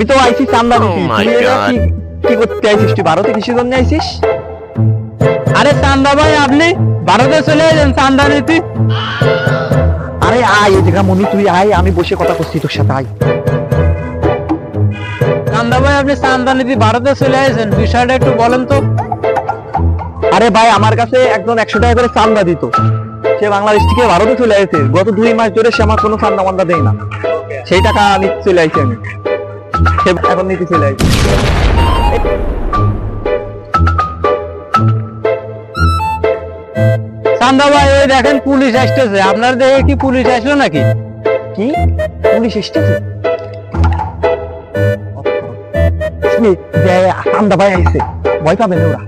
আমি তো আইছি চান্দা দিতে। my তুই এটা God. কি করতে আইছিস? তুই ভারতে কিসের জন্য আইছিস? আরে চান্দা ভাই, আপনি ভারতে চলে যান চান্দা নিতে। আরে আয় এই জায়গা মনি, তুই আয়, আমি বসে কথা করছি তোর সাথে, আয়। চান্দা ভাই, আপনি চান্দা নিতে ভারতে চলে আসেন, বিষয়টা একটু বলেন তো। আরে ভাই, আমার কাছে একজন 100 টাকা করে চান্দা দিত। সে বাংলাদেশ থেকে ভারতে চলে আসে, গত 2 মাস ধরে সে আমার কোনো চান্দা মান্দা দেয় না। সেই টাকা নিতে চলে আইছি আমি, সে এখন নিতে চলে আইছি। চান্দা ভাই, ওই দেখেন পুলিশ আসতেছে। আপনার দেখে কি পুলিশ আসলো নাকি? কি পুলিশ এসেছে? চান্দা ভাই আইছে, ভয় পাবেন ওরা।